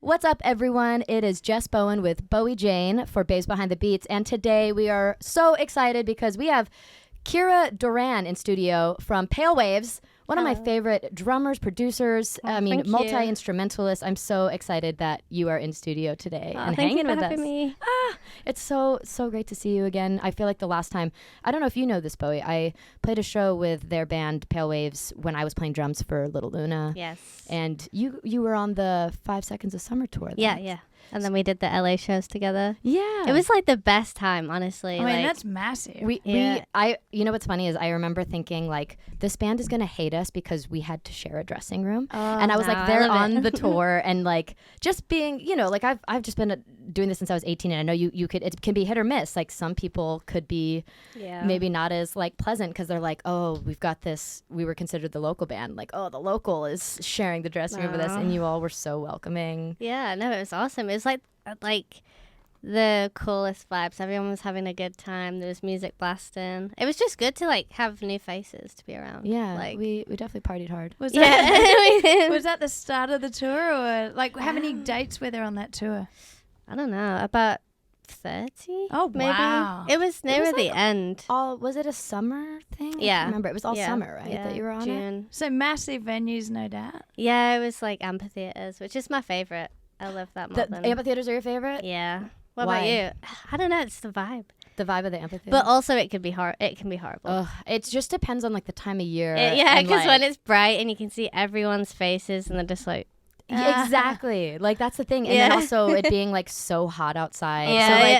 What's up, everyone? It is Jess Bowen with Bowie Jane for Babes Behind the Beats. And today we are so excited because we have Ciara Doran in studio from Pale Waves, one of my favorite drummers, producers, multi-instrumentalists. I'm so excited that you are in studio today and hanging with us. Me. It's so great to see you again. I feel like the last time, I don't know if you know this, Bowie, I played a show with their band Pale Waves when I was playing drums for Little Luna. Yes. And you were on the 5 Seconds of Summer tour. Yeah. And then we did the LA shows together. Yeah. It was like the best time, honestly. I mean, that's massive. You know what's funny is I remember thinking like this band is going to hate us because we had to share a dressing room. And I was like, they're on the tour and like just being, like I've just been doing this since I was 18 and I know it can be hit or miss. Like some people could be maybe not as like pleasant because they're like, oh, we've got this. We were considered the local band. Like, oh, the local is sharing the dressing room with us, and you all were so welcoming. Yeah, no, it was awesome. It was like the coolest vibes. Everyone was having a good time. There was music blasting. It was just good to like have new faces to be around. Yeah, like we definitely partied hard. Was that the start of the tour, or like how many dates were there on that tour? I don't know, about 30. Oh, maybe. wow. It was near the end. Was it a summer thing? I can't remember. It was all summer, right? Yeah, that you were on June. it? So massive venues, no doubt. Yeah, it was like amphitheaters, which is my favorite. I love that more than amphitheaters are your favorite? Yeah. What Why? about you? I don't know. It's the vibe. The vibe of the amphitheater. But also, it can be hard. It can be horrible. It just depends on like the time of year. Because when it's bright and you can see everyone's faces and they're just like. Exactly. Like that's the thing. And then also it being like so hot outside.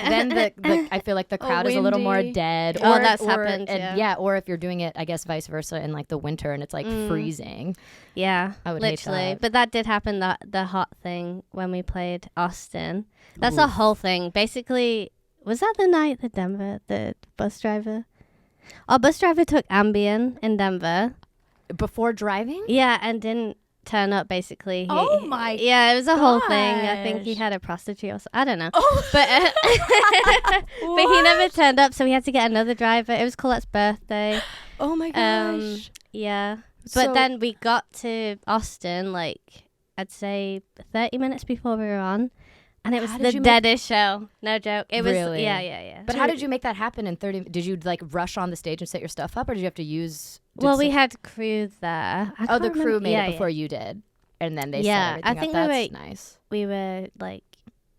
Then I feel like the crowd is a little more dead. That's happened. Or if you're doing it, I guess vice versa in like the winter and it's like freezing. Yeah. I would literally. hate that. But that did happen, the hot thing when we played Austin. That's a whole thing. Basically, was that the night that Denver, the bus driver? Our bus driver took Ambien in Denver. Before driving? Yeah, and didn't turn up basically. Yeah, it was a whole thing. I think he had a prostitute or something. I don't know. But he never turned up, so we had to get another driver. It was Colette's birthday. Oh my gosh. Yeah. But then we got to Austin like I'd say 30 minutes before we were on. And it was the deadest show. No joke. It was really? Yeah. But how did you make that happen in 30? Did you like rush on the stage and set your stuff up, or did you have to use? We had crew there. The crew made it before you did, and then they set everything I think up. That's nice. We were like,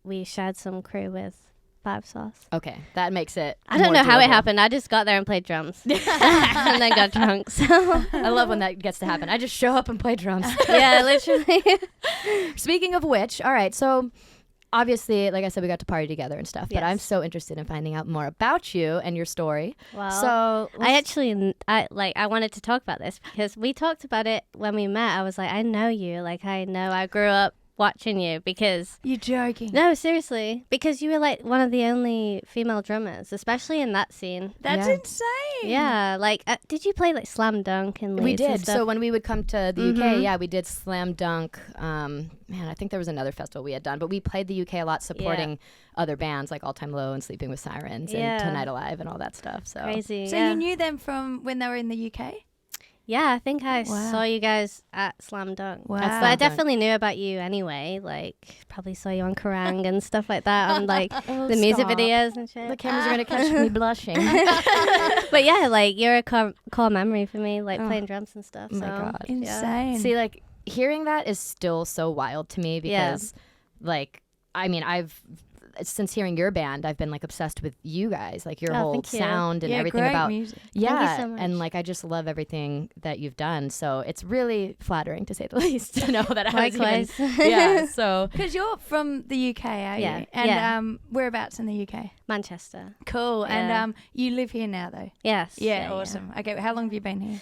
we shared some crew with Five Sauce. Okay, that makes it. I don't know how it happened. I just got there and played drums, and then got drunk. So I love when that gets to happen. I just show up and play drums. Yeah, literally. Speaking of which, all right, so. Obviously, like I said, we got to party together and stuff, but I'm so interested in finding out more about you and your story. Well, so I wanted to talk about this because we talked about it when we met. I was like, I know you. Like, I grew up watching you because... You're joking. No, seriously. Because you were like one of the only female drummers, especially in that scene. That's insane. Yeah. Like, did you play like Slam Dunk and We did. Stuff? So when we would come to the UK, we did Slam Dunk. I think there was another festival we had done, but we played the UK a lot supporting other bands like All Time Low and Sleeping with Sirens and Tonight Alive and all that stuff. So crazy. So you knew them from when they were in the UK? Yeah, I think I saw you guys at Slam Dunk. Wow. But I definitely knew about you anyway. Like, probably saw you on Kerrang and stuff like that on like the music videos and shit. The cameras are gonna catch me blushing. But yeah, like you're a core memory for me, like playing drums and stuff. Oh my God, insane. See, like hearing that is still so wild to me because, like, I mean, since hearing your band, I've been like obsessed with you guys, like your whole sound and everything great about music. Yeah, thank you so much. and like I just love everything that you've done. So it's really flattering to say the least to know that I was even, So because you're from the UK, are you? And whereabouts in the UK? Manchester. Cool. Yeah. And you live here now, though. Yes. Yeah, awesome. Okay, how long have you been here?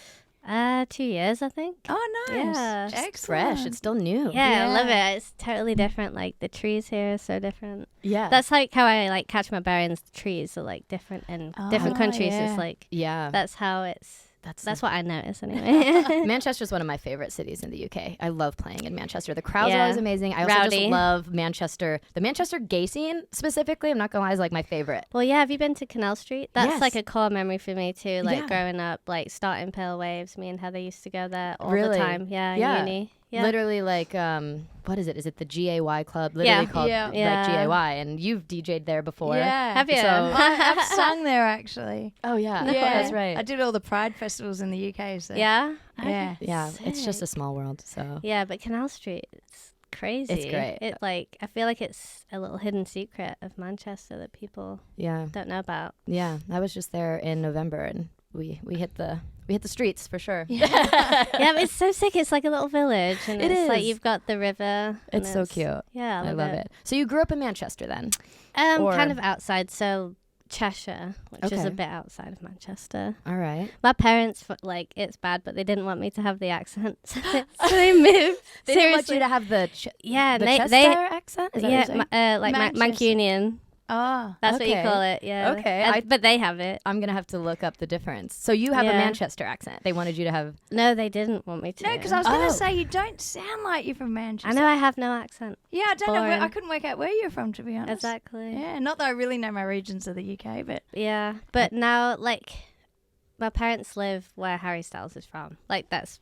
2 years, I think. Oh, nice. Yeah. it's Excellent. fresh. It's still new. Yeah, I love it. It's totally different. Like the trees here are so different. Yeah. That's like how I like catch my bearings. The trees are like different in different countries. Yeah. It's like That's how it's. That's what I notice anyway. Manchester's one of my favorite cities in the UK. I love playing in Manchester. The crowds are always amazing. I also just love Manchester. The Manchester gay scene specifically, I'm not gonna lie, is like my favorite. Well, yeah, have you been to Canal Street? That's like a core memory for me too. Like growing up, like starting Pale Waves, me and Heather used to go there all the time. Yeah, uni. Yeah. Literally like what is it? Is it the GAY club? Literally called like GAY, and you've DJ'd there before. Yeah. Have you? So I've sung there actually. oh yeah, Yeah, that's right. I did all the Pride festivals in the UK. So. Yeah. Yeah. Yeah, it's just a small world. So Yeah, but Canal Street, it's crazy. It's great. It like I feel like it's a little hidden secret of Manchester that people don't know about. Yeah, I was just there in November, and we hit the streets for sure. Yeah, but it's so sick. It's like a little village, and It it's like is. you've got the river. and It's so cute. Yeah, I love it. So you grew up in Manchester then? Or- Kind of outside, so Cheshire, which is Okay. a bit outside of Manchester. All right. My parents, like, it's bad, but they didn't want me to have the accent, so they moved. They didn't want you to have the Yeah, the they Chester accent? Is that what you're saying? like Manchester. Mancunian. Oh. That's what you Okay. call it. Yeah. Okay, but they have it. I'm gonna have to look up the difference. So you have a Yeah. Manchester accent. They wanted you to have. No, they didn't want me to. No, because I was going Oh. to say you don't sound like you're from Manchester. I know I have no accent. Yeah, I don't know. Boring. I couldn't work out where you're from, to be honest. Exactly. Yeah, not that I really know my regions of the UK, but Yeah, but now, like, my parents live where Harry Styles is from. Like, that's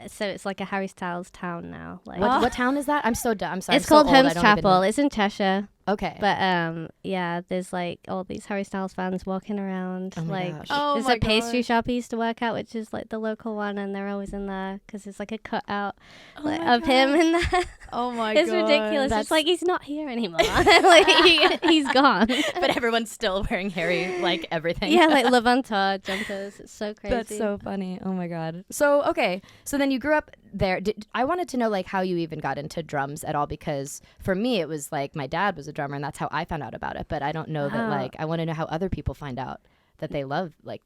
so it's like a Harry Styles town now. Like, What town is that? I'm so dumb. I'm sorry. it's I'm so called old, I Holmes don't even Chapel. know. It's in Cheshire. Okay. But yeah, there's like all these Harry Styles fans walking around. Oh my like, gosh. Oh there's my a pastry gosh. shop I used to work at, which is like the local one, and they're always in there because it's like a cutout my of him God. in there. oh my It's god, ridiculous. That's- It's like he's not here anymore. Like he's gone. but everyone's still wearing Harry like everything. Yeah, like Levantar jumpers. It's so crazy. That's so funny. Oh my god. So okay, so then you grew up there. I wanted to know like how you even got into drums at all, because for me it was like my dad was a drummer and that's how I found out about it. But I don't know that Wow. like I want to know how other people find out that they love like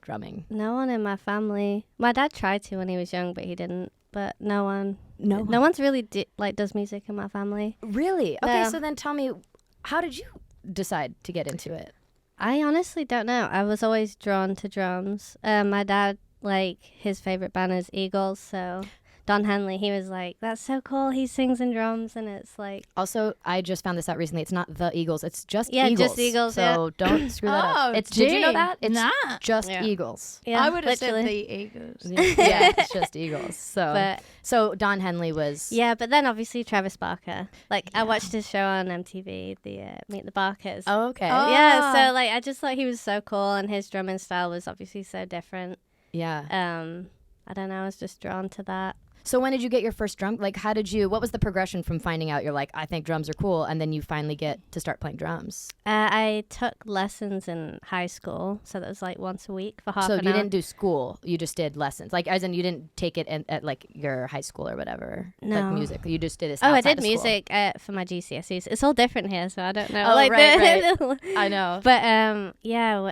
drumming. No one in my family. My dad tried to when he was young, but he didn't. But no one. No No one's really does music in my family. Really? Okay, No. so then tell me, how did you decide to get into it? I honestly don't know. I was always drawn to drums. My dad, like, his favorite band is Eagles, so Don Henley, he was like, that's so cool. He sings and drums, and it's like, Also, I just found this out recently. It's not the Eagles. It's just Yeah, Eagles. just Eagles, So don't screw that up. Oh, Did you know gee. that? It's Nah. just Yeah. Eagles. yeah, I would have said literally. the Eagles. Yeah, it's just Eagles. So But so Don Henley was. yeah, but then obviously Travis Barker. Like, I watched his show on MTV, the Meet the Barkers. Oh, okay. Oh. Yeah, so like I just thought he was so cool, and his drumming style was obviously so different. Yeah. I don't know, I was just drawn to that. So when did you get your first drum? Like, what was the progression from finding out you're like, I think drums are cool, and then you finally get to start playing drums? I took lessons in high school, so that was like once a week for half So an you hour. didn't do school, you just did lessons. Like, as in you didn't take it at like your high school or whatever. No. Like music. You just did it Oh, I outside did of school. music for my GCSEs. It's all different here, so I don't know. Oh, like right, I know. But yeah,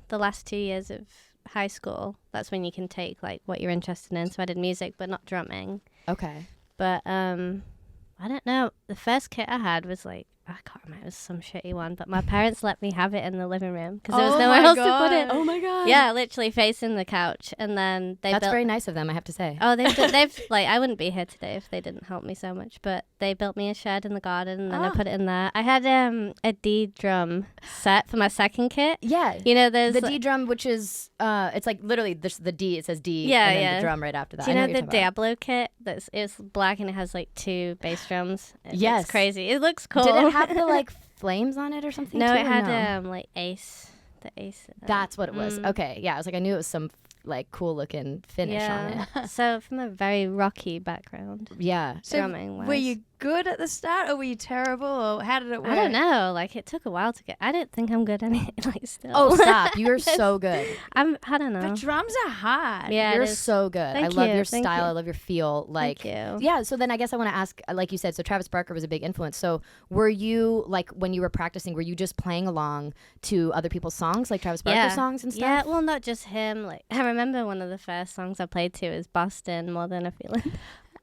the last 2 years of high school, that's when you can take like what you're interested in. So I did music, but not drumming. Okay. But I don't know. The first kit I had was like, I can't remember, it was some shitty one, but my parents let me have it in the living room because there was Oh nowhere my else to put God. it. Oh my god. Yeah, literally facing the couch, and then they That's built. very nice of them, I have to say. Oh, they've like, I wouldn't be here today if they didn't help me so much. But they built me a shed in the garden, and then I Ah. put it in there. I had a D drum set for my second kit. Yeah. You know, there's The like, D drum, which is it's like literally the D. It says D, Yeah, and then yeah. the drum right after that. do you I know what the you're talking about. Diablo kit? It's black and it has like 2 bass drums. Yes. It's crazy. It looks cool. Did it have the like flames on it or something? No, too, it or had like Ace. The Ace. That's what it was. Mm. Okay, yeah. I was like, I knew it was some like cool looking finish on it. So from a very rocky background, Yeah. So drumming were wise. you good at the start, or were you terrible, or how did it work? I don't know. Like, it took a while to get. I don't think I'm good at it. Like, still. Oh, stop! You're so good. I don't know. But drums are hard. Yeah, You're it is. so good. Thank I love you, your thank style. you. I love your feel. Like, Thank you. yeah. So then I guess I want to ask, like you said, so Travis Barker was a big influence. So were you like when you were practicing, were you just playing along to other people's songs, like Travis Barker songs and stuff? Yeah, well, not just him. Like, I remember one of the first songs I played to is Boston, More Than a Feeling.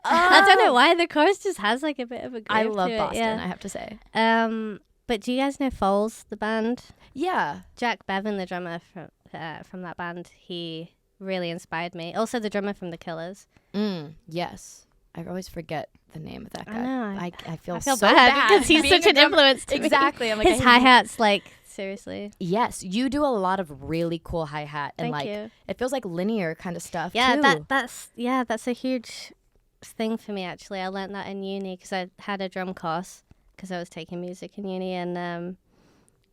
I don't know why the chorus just has like a bit of a groove I love to it, Boston. yeah. I have to say. But do you guys know Foles, the band? Yeah. Jack Bevan, the drummer from that band, he really inspired me. Also, the drummer from The Killers. Yes. I always forget the name of that guy. I know. I feel I feel so bad because he's being such a an drummer. influence to me. Exactly. I'm like, His I hate hi-hats, like, seriously. Yes, you do a lot of really cool hi-hat and Thank like you. it feels like linear kind of stuff Yeah, too. that's a huge thing for me, actually. I learned that in uni because I had a drum course because I was taking music in uni, and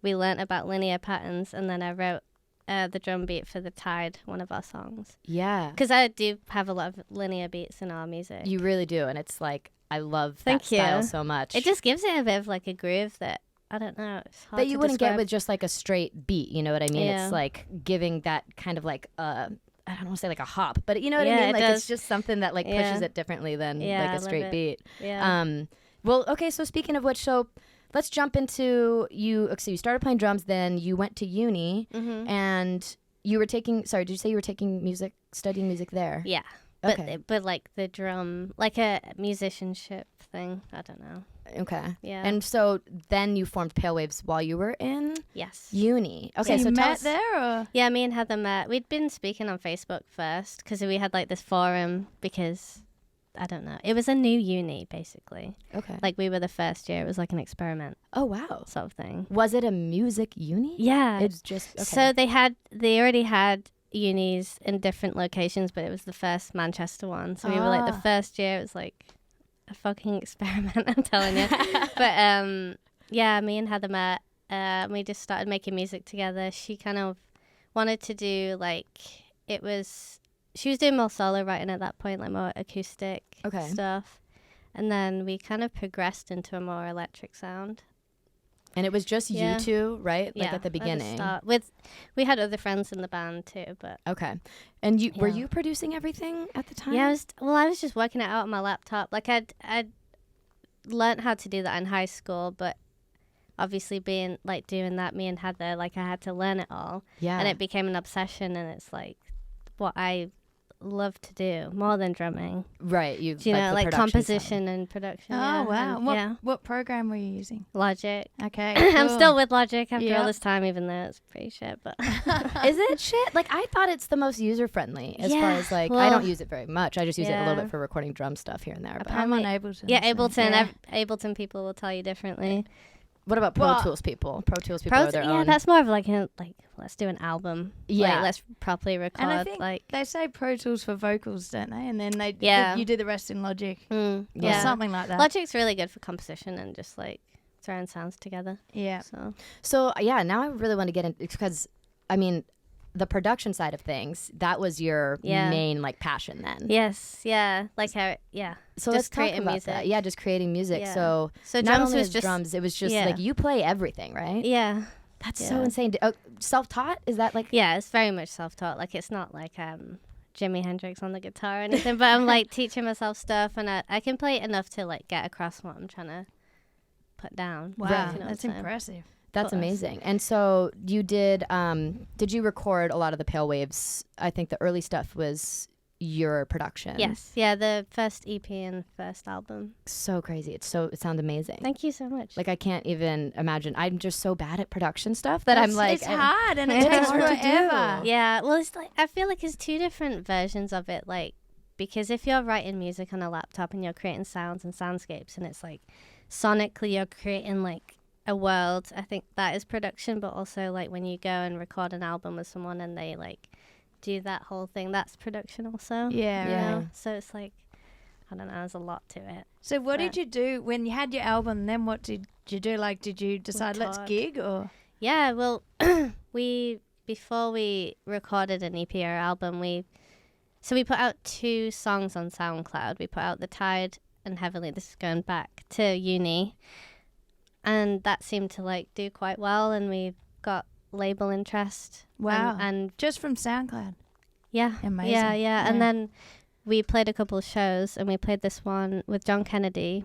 we learnt about linear patterns, and then I wrote the drum beat for the Tide, one of our songs. Yeah. Because I do have a lot of linear beats in our music. You really do. And it's like, I love that style so much. It just gives it a bit of like a groove that, I don't know, it's hard that you to wouldn't describe. get with just like a straight beat. You know what I mean? Yeah. It's like giving that kind of like, I don't want to say like a hop, but you know what I Yeah, mean? it Like does. it's just something that like pushes it differently than like I a love straight it. beat. Yeah. Well, okay. So speaking of which, so let's jump into you. So you started playing drums, then you went to uni, and you were taking. Sorry, did you say you were taking music, studying music there? Yeah. Okay. But like the drum, like a musicianship thing. I don't know. Okay. Yeah. And so then you formed Pale Waves while you were in Yes. uni. Okay. So So you tell met us. there, or Yeah, me and Heather met. We'd been speaking on Facebook first because we had like this forum because, I don't know, it was a new uni basically. Okay. Like we were the first year. It was like an experiment Oh wow. sort of thing. Was it a music uni? Yeah. It's just okay. So they already had unis in different locations, but it was the first Manchester one. So we were like the first year. It was like a fucking experiment, I'm telling you. But yeah, me and Heather met. We just started making music together. She kind of wanted to do like, she was doing more solo writing at that point, like more acoustic stuff. And then we kind of progressed into a more electric sound. And it was just you two, right? Like at the beginning. We had other friends in the band too, but okay. And were you producing everything at the time? yeah, I was just working it out on my laptop. Like I'd learned how to do that in high school, but obviously being like doing that, me and Heather, like I had to learn it all. Yeah. And it became an obsession, and it's like what I love to do more than drumming. Right. Do you know, like composition and production. Oh wow! And, What program were you using? Logic. Okay, I'm cool. still with Logic after all this time, even though it's pretty shit. But Is it shit? Like I thought it's the most user friendly as far as like I don't use it very much. I just use it a little bit for recording drum stuff here and there. But I'm on Ableton. Yeah, so. Ableton. Ableton people will tell you differently. what about Pro Tools people? Pro Tools people are their own. That's more of like let's do an album. Yeah. Like, let's properly record. And I think like they say Pro Tools for vocals, don't they? And then you do the rest in Logic. Or something like that. Logic's really good for composition and just like throwing sounds together. Yeah. So yeah, now I really want to get in because I mean the production side of things, that was your main like passion then. Yes, yeah. Like how So just let's talk creating about music. that. Yeah, just creating music. Yeah. So not drums only was as just drums, it was just like you play everything, right? Yeah. That's so insane. Self-taught? Is that like Yeah, it's very much self-taught. Like it's not like Jimi Hendrix on the guitar or anything, but I'm like teaching myself stuff, and I can play it enough to like get across what I'm trying to put down. Wow, Right. You know that's what I'm saying? impressive. That's amazing. And so you did you record a lot of the Pale Waves? I think the early stuff was your production. Yes. Yeah, the first EP and first album. So crazy. It sounds amazing. Thank you so much. Like I can't even imagine. I'm just so bad at production stuff that I'm like it's hard and it takes hard to forever. do. Yeah, well, it's like I feel like it's two different versions of it. Like because if you're writing music on a laptop and you're creating sounds and soundscapes, and it's like sonically you're creating like a world, I think that is production. But also like when you go and record an album with someone and they like do that whole thing, that's production also. Yeah, you right. know? So it's like, I don't know, there's a lot to it. So what did you do when you had your album? Then what did you do? Like, did you decide let's gig or? Yeah, well, before we recorded an EP or album, we put out 2 songs on SoundCloud. We put out The Tide and Heavily. This is going back to uni, and that seemed to like do quite well, and we got label interest. Wow. And just from SoundCloud. yeah, Amazing. yeah. And then we played a couple of shows, and we played this one with John Kennedy,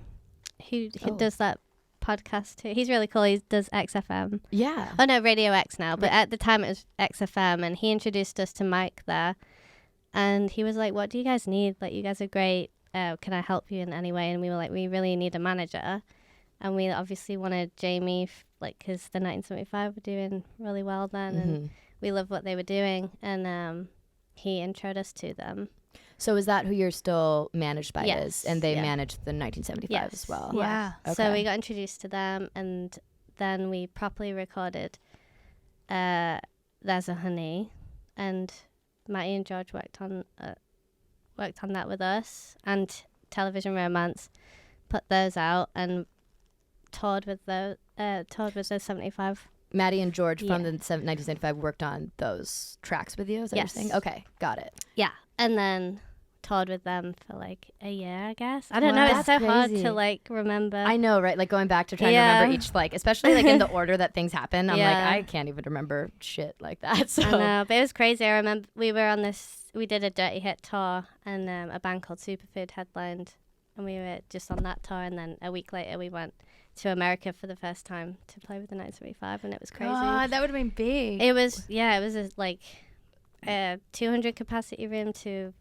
who does that podcast too. He's really cool. He does XFM. Yeah. Oh no, Radio X now. But at the time it was XFM, and he introduced us to Mike there, and he was like, "What do you guys need? Like, you guys are great. Can I help you in any way?" And we were like, "We really need a manager," and we obviously wanted Jamie, because the 1975 were doing really well then, and we loved what they were doing, and he introed us to them. So is that who you're still managed by? Yes. And they managed the 1975 as well. Wow. Okay. So we got introduced to them, and then we properly recorded There's a Honey, and Matty and George worked on that with us, and television romance, put those out and toured with those 75. Maddie and George from the 1975 worked on those tracks with you. Is that what you're saying? Okay, got it. Yeah, and then toured with them for like a year, I guess. I don't know. It's so hard to like remember. I know, right? Like going back to trying to remember each, like, especially like in the order that things happen. I'm like, I can't even remember shit like that. So. I know, but it was crazy. I remember we did a Dirty Hit tour, and a band called Superfood headlined, and we were just on that tour. And then a week later, we went to America for the first time to play with the 1975, and it was crazy. Oh, that would have been big. It was, it was a 200 capacity room to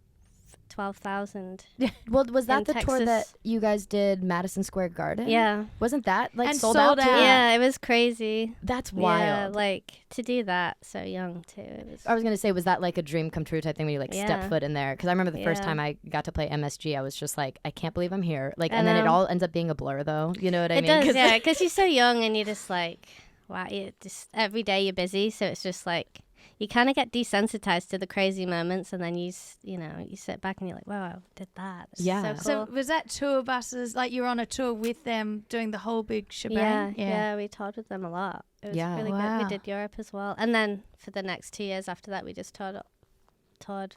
12,000. Well, was that the Texas tour that you guys did Madison Square Garden? Yeah. Wasn't that like and sold out too? Yeah, it was crazy. That's wild. Yeah, like to do that so young too. I was gonna say, was that like a dream come true type thing when you like step foot in there? Because I remember the first time I got to play MSG, I was just like, I can't believe I'm here. Like, and then it all ends up being a blur, though. You know what I mean? It does, yeah. Because you're so young and you're just like, wow, you just every day you're busy, so it's just like. You kind of get desensitized to the crazy moments, and then you sit back and you're like, wow, I did that. That's so cool. So was that tour buses, like you were on a tour with them doing the whole big shebang? Yeah, we toured with them a lot. It was really good. We did Europe as well. And then for the next 2 years after that, we just toured that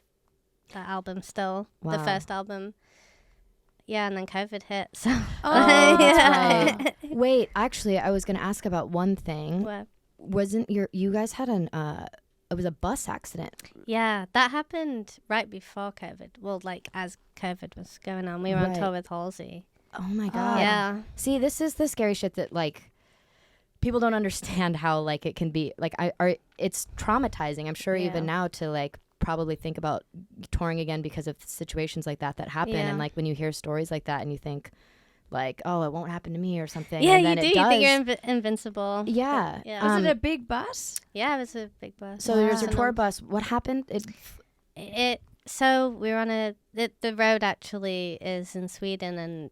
album still, the first album. Yeah, and then COVID hit. So. That's right. Wait, actually, I was going to ask about one thing. What? Wasn't you guys had it was a bus accident. Yeah, that happened right before COVID. Well, like as COVID was going on, we were on tour with Halsey. Oh my God. Yeah. See, this is the scary shit that like people don't understand how like it can be like it's traumatizing. I'm sure even now to like probably think about touring again because of situations like that happen. And like when you hear stories like that and you think like, oh, it won't happen to me or something. Yeah, and then you do. You think you're invincible. Yeah. Was it a big bus? Yeah, it was a big bus. So there's your tour bus. What happened? So we were on the road actually is in Sweden,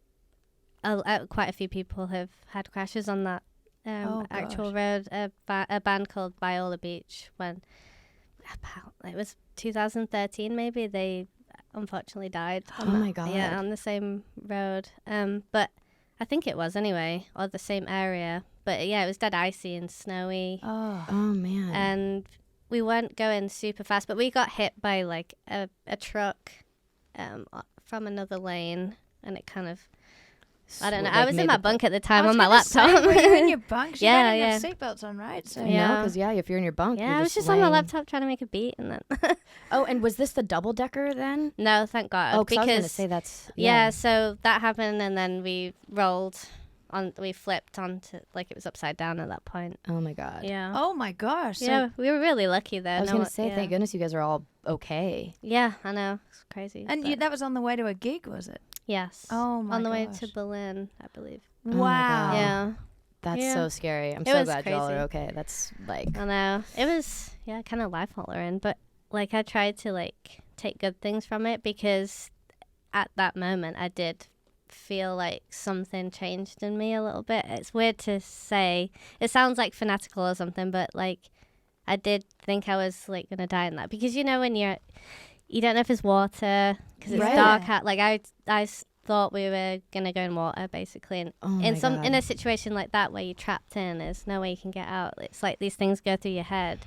and quite a few people have had crashes on that actual road. A band called Viola Beach, it was 2013 maybe, they unfortunately died. My God. Yeah, on the same road. But I think it was anyway, or the same area. But yeah, it was dead icy and snowy. Oh man. And we weren't going super fast, but we got hit by like a truck from another lane, and it kind of. I don't know. I was in my bunk at the time on my laptop. Were you in your bunk? You don't yeah. have seatbelts on, right? So because if you're in your bunk, I was just on my laptop trying to make a beat, and then. Oh, and was this the double decker then? No, thank God. Oh, because I was gonna say that's. Yeah, so that happened, and then we flipped onto like it was upside down at that point. Oh my God. Yeah. Oh my gosh. Yeah, we were really lucky there. I was gonna say, thank goodness you guys are all okay. Yeah, I know. It's crazy. And that was on the way to a gig, was it? Yes. Oh my gosh. On the way to Berlin, I believe. Wow. Yeah. That's so scary. I'm so glad y'all are okay. That's like. I know. It was kind of life altering, but like I tried to like take good things from it because at that moment I did feel like something changed in me a little bit. It's weird to say. It sounds like fanatical or something, but like I did think I was like gonna die in that because when you don't know if it's water because it's dark out. Like I thought we were gonna go in water basically, and in a situation like that where you're trapped in, there's no way you can get out. It's like these things go through your head.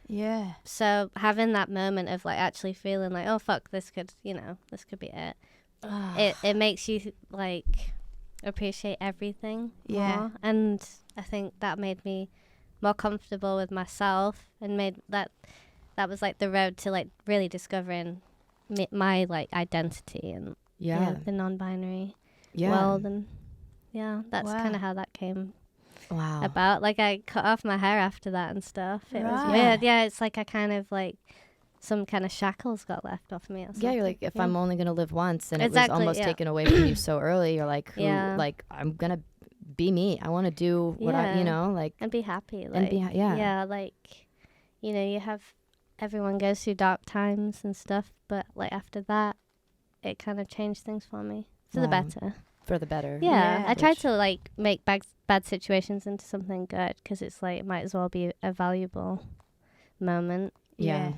Yeah. So having that moment of like actually feeling like, oh fuck, this could be it. It makes you like appreciate everything more, and I think that made me more comfortable with myself, and made that was like the road to like really discovering my like identity and the non-binary world, and that's kind of how that came about. Like I cut off my hair after that and stuff. It was weird. Yeah, it's like I kind of like some kind of shackles got left off me or something. Yeah, you're like, if I'm only gonna live once, and it was almost taken away from you so early, you're like, like I'm gonna be me. I want to do what I, like, and be happy. Like, and be like, you have everyone goes through dark times and stuff, but like after that, it kind of changed things for me for the better. For the better. Yeah, I tried to like make bad situations into something good because it's like it might as well be a valuable moment. Yeah.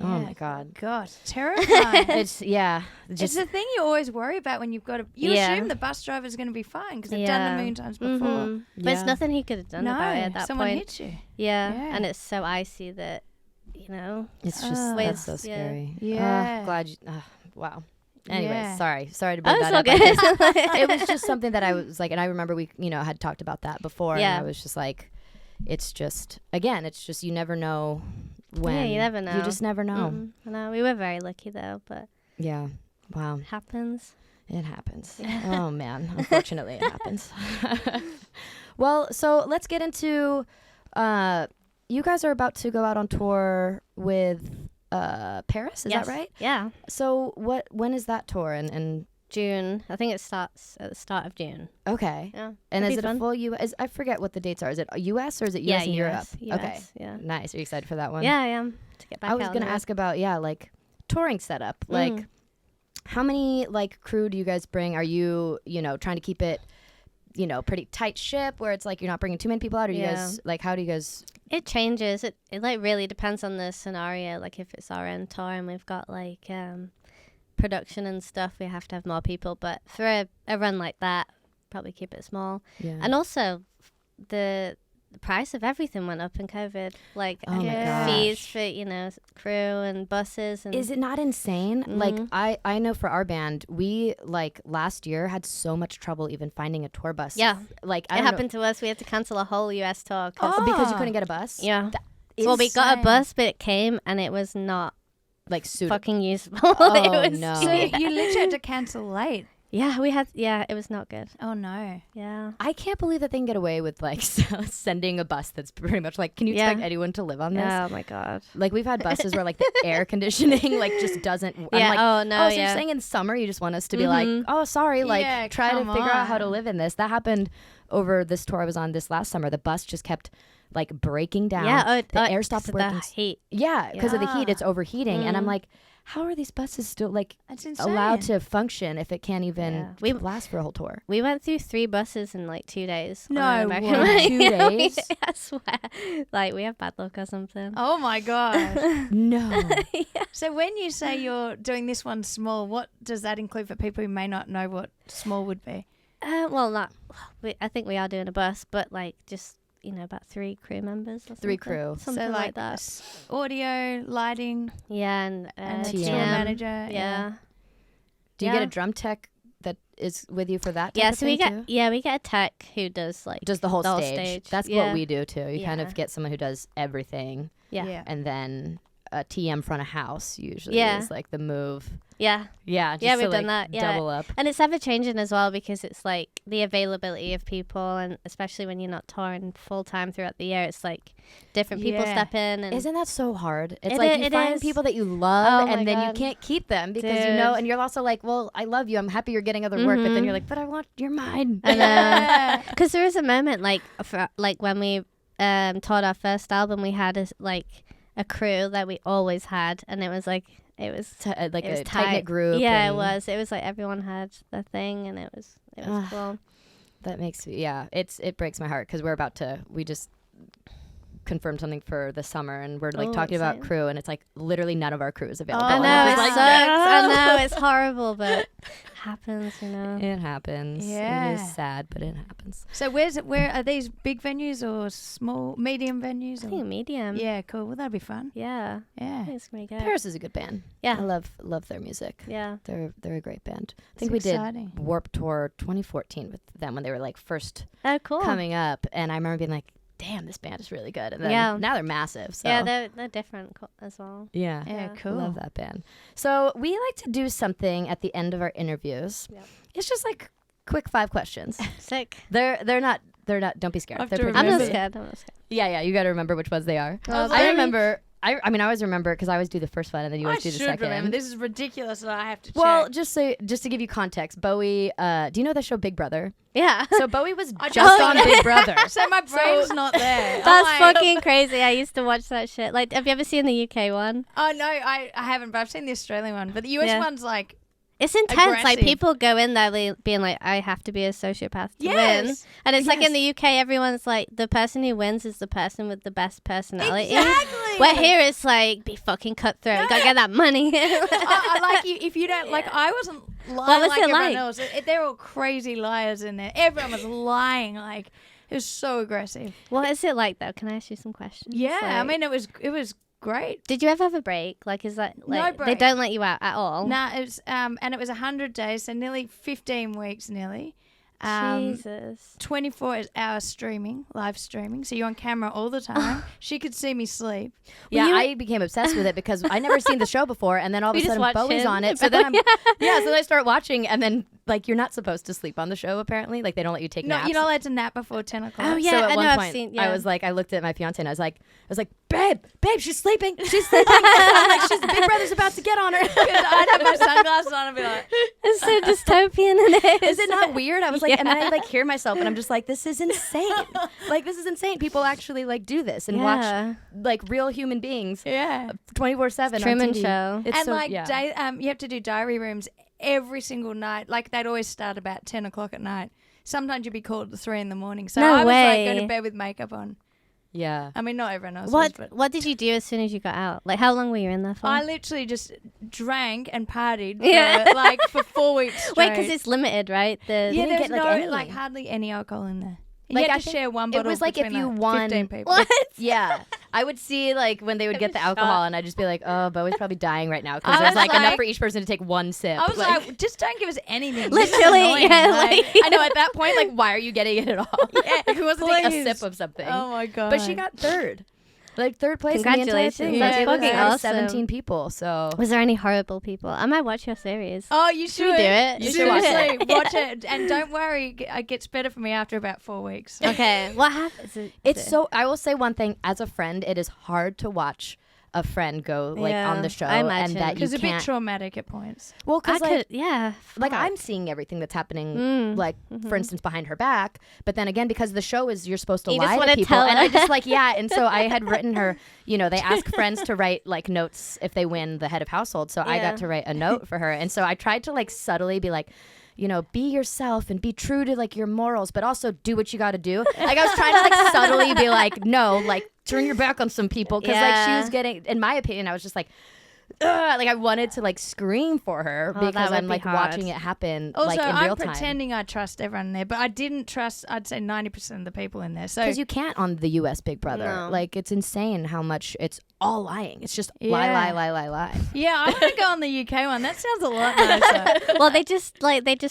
Oh my God. God, terrifying. It's It's the thing you always worry about when you've got to. You assume the bus driver's going to be fine because they've done it a million times before. But it's nothing he could have done about it at that someone point. hit you. Yeah, and it's so icy that it's just that's so scary. Yeah. Glad you. Wow. Anyways, sorry to bring that so up. good. It was just something that I was like, and I remember we had talked about that before, and I was just like, it's just you never know when. Yeah, you never know. You just never know. I know. We were very lucky though, but yeah, wow, it happens. It happens. Oh man, unfortunately, it happens. Well, so let's get into. You guys are about to go out on tour with Paris, is that right? Yeah. So when is that tour? And June. I think it starts at the start of June. Okay. Yeah. And is it a full U.S.? I forget what the dates are. Is it US or is it US and Europe? US, okay. Yeah. Nice. Are you excited for that one? Yeah, I am. To get back I was going to ask about like touring setup. Like how many like crew do you guys bring? Are you, trying to keep it, pretty tight ship where it's like you're not bringing too many people out, or you guys like how do you guys? It changes. It like really depends on the scenario. Like if it's our own tour and we've got like production and stuff, we have to have more people, but for a run like that, probably keep it small. And also the price of everything went up in COVID, like fees for crew and buses. And is it not insane? Like I know for our band, we like last year had so much trouble even finding a tour bus. Like it happened to us. We had to cancel a whole US tour because you couldn't get a bus. Well, we got a bus, but it came and it was not like fucking useful. Oh no! So you literally had to cancel late. Yeah, we had. Yeah, it was not good. Oh no! Yeah, I can't believe that they can get away with like sending a bus that's pretty much like. Can you expect anyone to live on this? Oh my god! Like we've had buses where like the air conditioning like just doesn't. Yeah. I'm like, oh no. So you're saying in summer you just want us to be like, oh sorry, like try to figure out how to live in this. That happened over this tour I was on this last summer. The bus just kept like breaking down. Yeah, the air stopped working. The heat. Yeah, because of the heat, it's overheating, and I'm like, how are these buses still like allowed to function if it can't even last for a whole tour? We went through 3 buses in like 2 days. No, 2 days. I swear, like we have bad luck or something. Oh my god! No. So when you say you're doing this one small, what does that include for people who may not know what small would be? Well, not. I think we are doing a bus, but like just. About 3 crew members. Or 3 crew. Something like that. Audio, lighting. Yeah, and a tour manager. Yeah. Do you get a drum tech that is with you for that? Yeah, so we get a tech who does the whole stage. That's what we do too. You kind of get someone who does everything. Yeah. And then a TM front of house usually is like the move. Yeah. Yeah. Yeah, we've done that. Yeah. Double up. And it's ever changing as well because it's like the availability of people, and especially when you're not touring full time throughout the year, it's like different people step in. And isn't that so hard? It's like you find people that you love and then you can't keep them because and you're also like, well, I love you. I'm happy you're getting other work, but then you're like, but you're mine. Because there was a moment like when we toured our first album, we had a crew that we always had, and it was like it was a tight-knit group. Yeah, it was like everyone had their thing, and it was cool. That makes it breaks my heart because we just confirmed something for the summer, and we're like talking about crew, and it's like literally none of our crew is available. I know, it sucks. I know, it's horrible, but happens, It happens. Yeah. It is sad, but it happens. So where are these big venues or small, medium venues? I think medium. Yeah, cool. Well, that'd be fun. Yeah. Yeah. I think it's gonna be good. Paris is a good band. Yeah. I love their music. Yeah. They're a great band. I think we did Warped Tour 2014 with them when they were like first coming up, and I remember being like, damn, this band is really good. And then now they're massive. So. Yeah, they're different as well. Yeah. Yeah, cool. Love that band. So we like to do something at the end of our interviews. Yep. It's just like quick 5 questions. Sick. They're not, don't be scared. I'm not scared. Yeah, you got to remember which ones they are. I remember... I always remember because I always do the first one and then you always do the second. Remember. This is ridiculous that I have to check. Well, just to give you context, Bowie, do you know the show Big Brother? Yeah. So Bowie was just on Big Brother. So my brain's not there. That's fucking crazy. I used to watch that shit. Like, have you ever seen the UK one? Oh, no, I haven't, but I've seen the Australian one. But the US one's like... It's intense. Aggressive. Like, people go in there being like, I have to be a sociopath to win. And it's like in the UK, everyone's like, the person who wins is the person with the best personality. Exactly. Where here it's like, be fucking cutthroat. Go get that money. I like you. If you don't like, I wasn't lying What was like it everyone like? else. They're all crazy liars in there. Everyone was lying. Like it was so aggressive. What is it like though? Can I ask you some questions? Yeah, I Like, mean it was great. did you ever have a break? Like, is that No like they break. don't let you out at all? Nah, it was and it was 100 days, so nearly 15 weeks, nearly. Jesus. 24-hour streaming, live streaming. So you're on camera all the time. She could see me sleep. Yeah, you- I became obsessed with it because I never seen the show before, and then all of You a just sudden watch Bowie's him. on it. So then so then I start watching, and then like you're not supposed to sleep on the show apparently. Like they don't let you take No, naps. you're not allowed to nap before 10 o'clock. Oh, yeah. So at I one know, I've point, seen- yeah. I was like, I looked at my fiance and I was like, babe, she's sleeping. She's sleeping. I'm like, Big Brother's about to get on her. Because I'd have my sunglasses on and be like, It's so dystopian in it. Is it not weird? I was like, and then I like hear myself and I'm just like, this is insane. Like, this is insane. People actually like do this and watch like real human beings yeah. 24/7 on Truman TV. Show. It's And so, like yeah. you have to do diary rooms every single night. Like they'd always start about 10 o'clock at night. Sometimes you'd be called at 3 a.m. So No I was way. like going to bed with makeup on. Yeah. I mean, not everyone else was, but What did you do as soon as you got out? Like, how long were you in there for? I literally just drank and partied Yeah. for 4 weeks straight. Wait, because it's limited, right? yeah, didn't there's get, like, no any. like hardly any alcohol in there. You Like, had I to think share one it bottle. was like if between, you like, won- 15 people. What? Yeah. I would see like when they would get the alcohol and I'd just be like, oh, Bowie's probably dying right now I because there's was like enough like- for each person to take one sip. I was like, just don't give us anything. This is Literally, annoying. yeah, Like, I know at that point, like, why are you getting it at all? Yeah, Like, who wants to take a please. sip of something? oh my god. But she got third. Like third place in the entire Congratulations. thing. That's Like, it was fucking out of awesome. 17 people. So Was there any horrible people? I might watch your series. Oh, you should. we do it? You should watch Seriously, it. watch it. And don't worry, it gets better for me after about 4 weeks. Okay, what happens? it's so. I will say one thing. As a friend, it is hard to watch a friend go like Yeah, on the show I and imagine. that you Because it's a bit can't. traumatic at points. Well, I because like. could, yeah. Like fuck. I'm seeing everything that's happening, Mm. like for instance behind her back. But then again, because the show is you're supposed to You just lie wanna to people, tell and her. I just like And so I had written her. You know, they ask friends to write like notes if they win the head of household. So I Yeah. got to write a note for her, and so I tried to like subtly be like, you know, be yourself and be true to like your morals, but also do what you got to do. Like I was trying to like subtly be like, no, like turn your back on some people because like she Yeah. was getting, in my opinion, I was just like. Ugh, like I wanted to like scream for her Oh, that because would I'm be like hard. watching it happen Also, like in I'm real time. pretending I trust everyone there, but I didn't trust, I'd say 90% of the people in there. So Because you can't on the U.S. Big Brother. No. Like it's insane how much it's all lying. It's just Yeah. lie. yeah, I want to go on the UK one. That sounds a lot nicer. Well, they just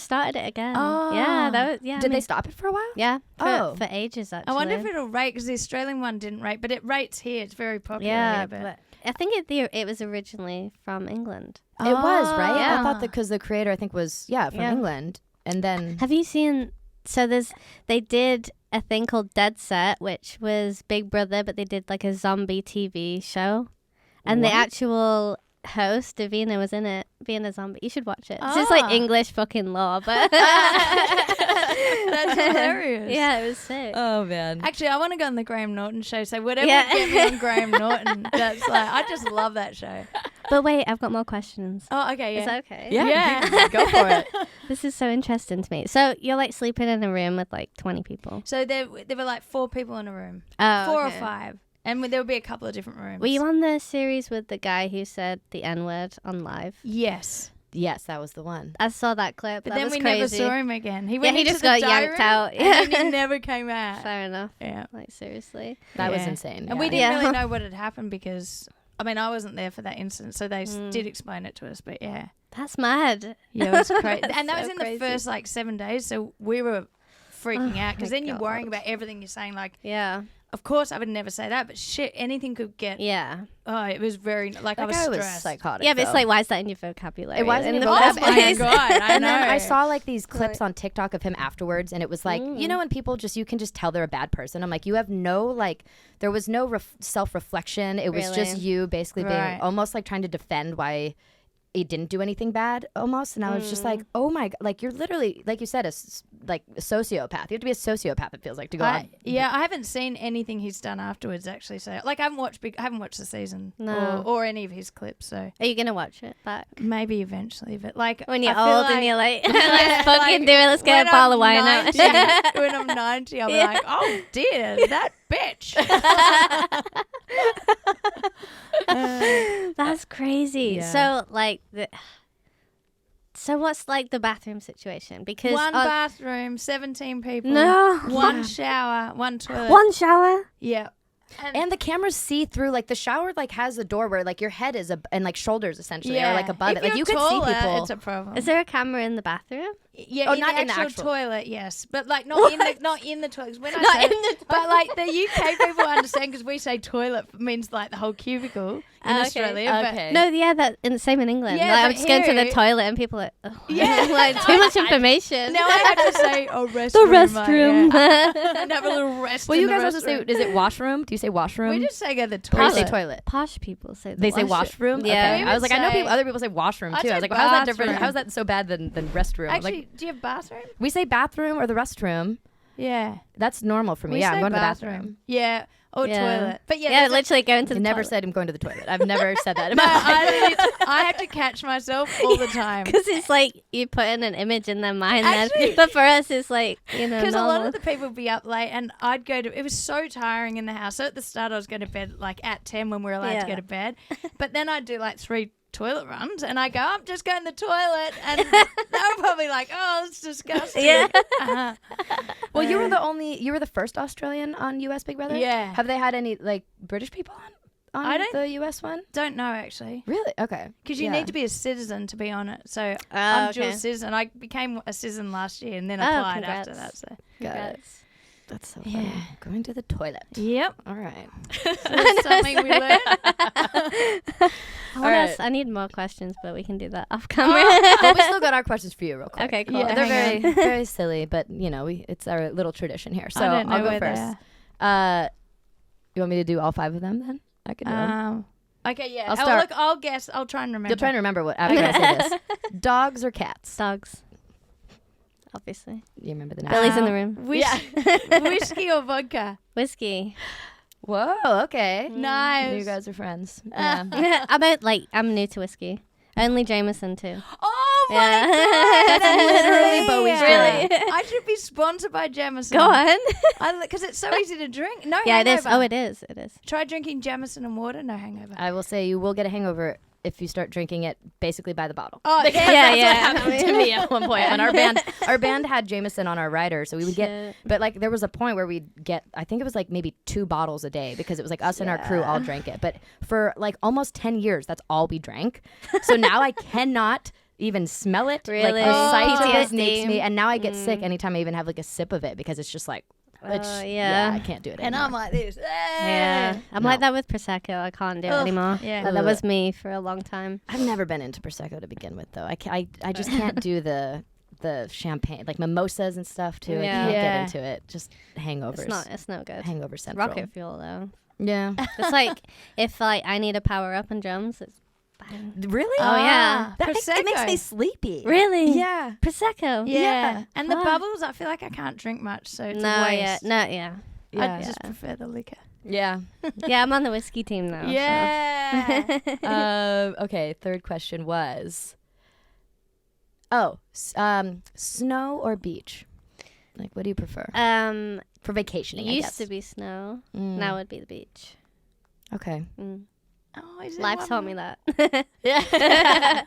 started it again. Oh. Yeah, that was, yeah. Did they stop it for a while? Yeah, Oh. for ages actually. I wonder if it'll rate, because the Australian one didn't rate, but it rates here. It's very popular Yeah, here. But but I think it was originally from England. It was, right? Yeah. I thought that because the creator, I think, was, from Yeah. England. And then, Have you seen? So they did a thing called Dead Set, which was Big Brother, but they did like a zombie TV show, and the What? actual host Davina was in it, being a zombie. You should watch it. It's just like Ah. English fucking law, but that's hilarious. yeah, it was sick. oh, man. Actually, I want to go on the Graham Norton show. So whatever Yeah. will get me on Graham Norton, that's like, I just love that show. But wait, I've got more questions. Oh, okay, yeah. Is that okay? Yeah. Go for it. This is so interesting to me. So you're like sleeping in a room with like 20 people. So there were like 4 people in a room. Oh, 4 okay. or 5. And there would be a couple of different rooms. Were you on the series with the guy who said the N-word on live? Yes. Yes, that was the one. I saw that clip. But that then was we crazy. never saw him again. He Yeah, went he into just the got diary yanked room out. and then he never came out. Fair enough. Yeah. Like, seriously. That was Yeah. insane. And we yeah. didn't Yeah. really know what had happened because, I mean, I wasn't there for that incident, so they Mm. did explain it to us. But yeah, That's mad. yeah, it was crazy. That's And that was so in crazy. the first like 7 days, so we were freaking Oh out because my then you're worrying God. about everything you're saying. Like, Yeah. of course, I would never say that, but shit, anything could get. Yeah. Oh, it was very like I That was guy was stressed. psychotic. Yeah, but it's though. like, why is that in your vocabulary? It wasn't in in the your first Oh my place? god, I And then I know. saw like these clips on TikTok of him afterwards, and it was like, you know, when people you can just tell they're a bad person. I'm like, you have no there was no self-reflection. It was just Really? you basically being Right. almost like trying to defend why he didn't do anything bad almost. And I was just like, oh my God, like you're literally, like you said, a sociopath. You have to be a sociopath, it feels like, to go on. Yeah, I haven't seen anything he's done afterwards actually. So like I haven't watched the season No. or any of his clips. So Are you going to watch it back? maybe eventually, but like When you're I feel old like and you're like, let's fucking do it. Let's get when a bottle of I'm wine out. 90 when I'm 90, I'll be Yeah. like, oh dear, that bitch. That's crazy. Yeah. So like so what's like the bathroom situation? Because One bathroom, 17 people. No. One shower, one toilet. One shower. Yeah. And the cameras see through, like the shower like has a door where like your head is and like shoulders essentially Yeah. or like above If it. Like you're you can taller, see people. It's a problem. Is there a camera in the bathroom? Yeah, Oh, in not the in the actual actual- toilet, yes, but like not in the toilets. When I Not say, in the but like the UK people understand because we say toilet means like the whole cubicle in Okay. Australia. Okay. No, yeah, that in the same in England. Yeah, like, I'm but just going to the here- toilet and people are like, oh. Yeah. like too much information. But now I have to say, oh, restroom. The restroom. And have a little rest. Well, in you the guys also say, restroom. is it washroom? Do you say washroom? We just say go to the or toilet. you say toilet. Posh people say They say washroom. washroom? Yeah. Okay. We I was would like, I know say- other people say washroom I'd too. I say was like, well, how's that different? bathroom. How's that so bad than restroom? Actually, Like, do you have bathroom? we say bathroom or the restroom. Yeah. That's normal for me. We Yeah, say I'm going to the bathroom. Yeah. Or Yeah. toilet. But yeah, Yeah, there's a- literally going to I the never toilet. said I'm going to the toilet. I've never said that in No, my life. I have to catch myself all the time. Because it's like you put in an image in their mind Actually- then. But for us, it's like, you know, Because a lot normal. of the people would be up late and I'd go to, it was so tiring in the house. So at the start, I was going to bed like at 10 when we were allowed to go Yeah. to bed. But then I'd do like 3 toilet runs and I go, I'm just going to the toilet. And they were probably like, oh, that's disgusting. Yeah. Uh-huh. Well, you were the first Australian on US Big Brother? Yeah. Have they had any like British people on I don't- the US one? Don't know actually. Really? Okay. Because you Yeah. need to be a citizen to be on it. So Oh, I'm okay. dual citizen. I became a citizen last year and then Oh, applied congrats. after that. So. Got it. Congrats. That's so Yeah. funny. Going to the toilet. Yep. All right. So that's something we learned. What Alright. else? I need more questions, but we can do that off camera. Well, we still got our questions for you real quick. Okay, cool. Yeah, They're hang very, very silly, but you know, it's our little tradition here. So I don't know I'll go where they first. are. You want me to do all 5 of them then? I can do them. Okay, yeah. I'll Oh, start. look, I'll guess. I'll try and remember. You'll try and remember what after I say this. Dogs or cats? Dogs. Obviously. You remember the name? Billy's in the room. Whiskey or vodka? Whiskey. Whoa, okay. Nice. You guys are friends. Yeah. I'm new to whiskey. Only Jameson too. Oh my Yeah. god! That's literally Bowie's Really? drink. I should be sponsored by Jameson. Go on. Because it's so easy to drink. No Yeah, it hangover. is. Oh, it is. It is. Try drinking Jameson and water. No hangover. I will say you will get a hangover if you start drinking it basically by the bottle. Oh, Because Yeah, that's yeah. what happened to me at one point. When our band had Jameson on our rider, so we would get, Shit. but like there was a point where we'd get, I think it was like maybe 2 bottles a day because it was like us and our crew all drank it. But for like almost 10 years, that's all we drank. So now I cannot even smell it. Really? Like the sight of it PTSD. makes me, and now I get sick anytime I even have like a sip of it because it's just like, it's, yeah. I can't do it and anymore. I'm like this. Yeah. I'm No. like that with Prosecco. I can't do it anymore. Yeah. That was me for a long time. I've never been into Prosecco to begin with, though. I just can't do the champagne, like mimosas and stuff, too. I Yeah. can't Yeah. get into it. Just hangovers. It's no good. Hangover central. Rocket fuel though. Yeah. It's like if like I need a power up on drums, it's bang. Really? Oh, yeah. That makes, it makes Prosecco. me sleepy. Really? Yeah. Prosecco. Yeah. And the Fuck. bubbles, I feel like I can't drink much, so it's No, a waste. yeah. No, yeah. Yeah. I just prefer the liquor. Yeah. Yeah, I'm on the whiskey team now. so. Yeah. Okay. Third question was, snow or beach? Like, what do you prefer for It vacationing? I used guess. to be snow. Mm. Now it'd be the beach. Okay. Mm. Oh, is it Life one taught more? me that. Yeah.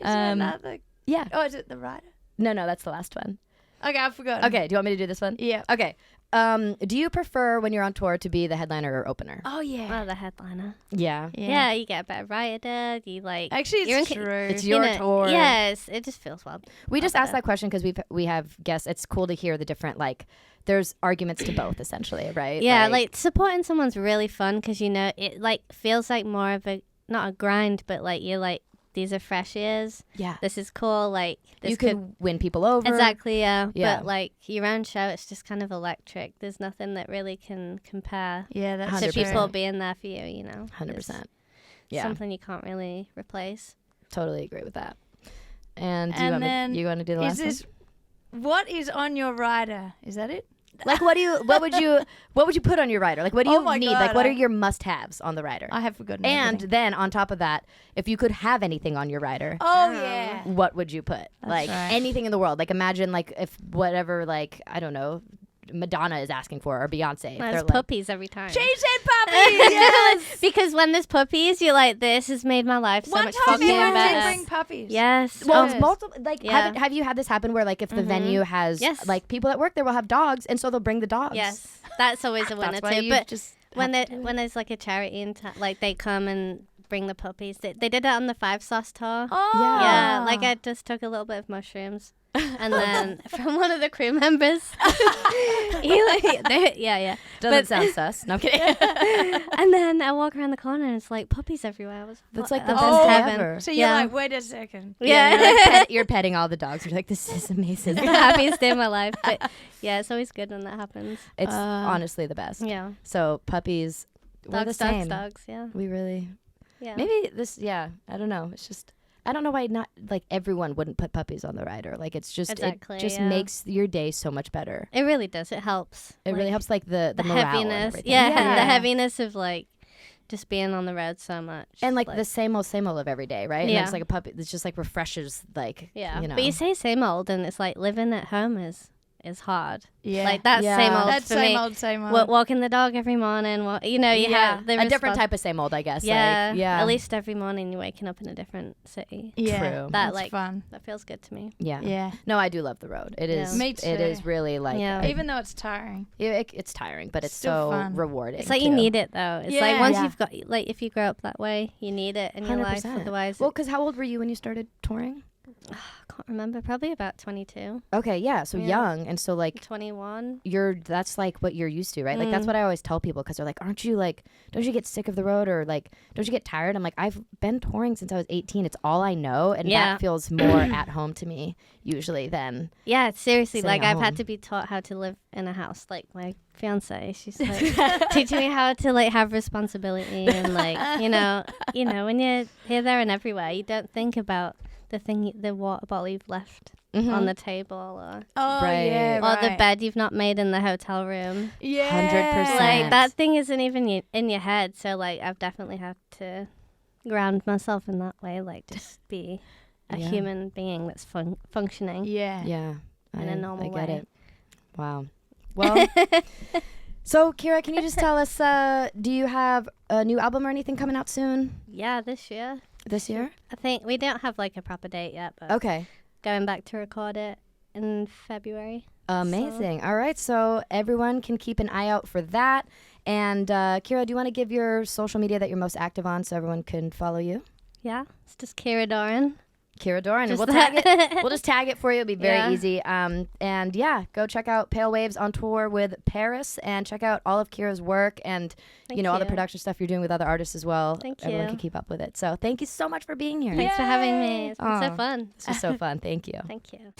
Is there another? Yeah. Oh, is it the rider? No, that's the last one. Okay, I forgot. Okay. Do you want me to do this one? Yeah. Okay. Do you prefer when you're on tour to be the headliner or opener? Oh, yeah. Oh, the headliner. Yeah. Yeah, you get a better writer. You like. Actually, you're it's in- true. It's you your know, tour. Yes, it just feels well. We just Well asked that question because we have guests. It's cool to hear the different, like, there's arguments to both essentially, right? Yeah, like supporting someone's really fun because you know it like feels like more of a not a grind, but like you're like these are fresh ears. yeah, This is cool. Like this you can win people over. exactly yeah. Yeah. But like your own show, it's just kind of electric. There's nothing that really can compare Yeah, that's to 100%. people being there for you. You know, 100%. It's Yeah, something you can't really replace. totally agree with that. And, And then you want to do the last Is this what is on your rider? Is that it? one? Like, what would you put on your rider? Like, what do Oh you my need? God, like, what are your must-haves on the rider? I have forgotten. And everything. then on top of that, if you could have anything on your rider, Oh yeah. what would you put? Like right. anything in the world. Like imagine like if whatever, like, I don't know, Madonna is asking for or Beyonce. There's puppies every time. She said puppies. Yes. Because when there's puppies, you're like, this has made my life so much fucking better. Bring puppies. Yes. Well, it's multiple. Like, have you had this happen where like if the venue has like people that work there will have dogs, and so they'll bring the dogs. Yes, that's always a winner too. But just when there's like a charity in like they come and bring the puppies. They did that on the 5 Sauce tour. Oh. Yeah, like I just took a little bit of mushrooms. And then from one of the crew members, doesn't sound sus. No, I'm kidding. And then I walk around the corner and it's like puppies everywhere. That's like the best day ever. So you're like, wait a second. Yeah, you're petting all the dogs. You're like, this is amazing. It's the happiest day of my life. But yeah, it's always good when that happens. It's honestly the best. Yeah. So puppies, we're the same. Dogs. Yeah. We really. Yeah. Maybe this. Yeah. I don't know. It's just. I don't know why not like everyone wouldn't put puppies on the rider. Like it's just it just makes your day so much better. It really does. It helps. It really helps like the morale heaviness. And everything. Yeah, the heaviness of like just being on the road so much. And like the same old of every day, right? Yeah. And it's like a puppy. It's just like refreshes like you know. But you say same old and it's like living at home is hard. Yeah. Like that's same old that's for me. Same old. Walking the dog every morning. You have a different type of same old, I guess. Yeah. Like, yeah. At least every morning you're waking up in a different city. Yeah. True. That's like fun. That feels good to me. Yeah. Yeah. No, I do love the road. It is. Me too. It is really like. Even though it's tiring. It's tiring, but it's still so fun. rewarding. It's like you need it though. It's like once you've got like if you grow up that way, you need it in your 100%. life. Otherwise, well, because how old were you when you started touring? I can't remember. Probably about 22. Okay, yeah. So young, and so like 21. That's like what you're used to, right? Like that's what I always tell people because they're like, "Aren't you like? Don't you get sick of the road or like? Don't you get tired?" I'm like, I've been touring since I was 18. It's all I know, and that feels more at home to me usually than. Yeah, seriously. Like I've home. had to be taught how to live in a house. Like my fiance, she's like teaching me how to like have responsibility and like you know when you're here, there, and everywhere, you don't think about the water bottle you've left on the table or the bed you've not made in the hotel room. 100%. Like that thing isn't even in your head. So like I've definitely had to ground myself in that way. Like just be a human being that's functioning. Yeah. In a normal way. I get it. Wow. Well. So, Kiiara, can you just tell us, do you have a new album or anything coming out soon? Yeah, this year. This year? I think we don't have like a proper date yet, but going back to record it in February. Amazing. So. All right, so everyone can keep an eye out for that. And Kiiara, do you want to give your social media that you're most active on so everyone can follow you? Yeah, it's just Ciara Doran. Ciara Doran. And we'll tag it. We'll just tag it for you. It'll be very easy. And go check out Pale Waves on tour with Paris and check out all of Kiara's work and all the production stuff you're doing with other artists as well. Everyone can keep up with it. So thank you so much for being here. Thanks for having me. It's been so fun. This was so fun. Thank you. Thank you.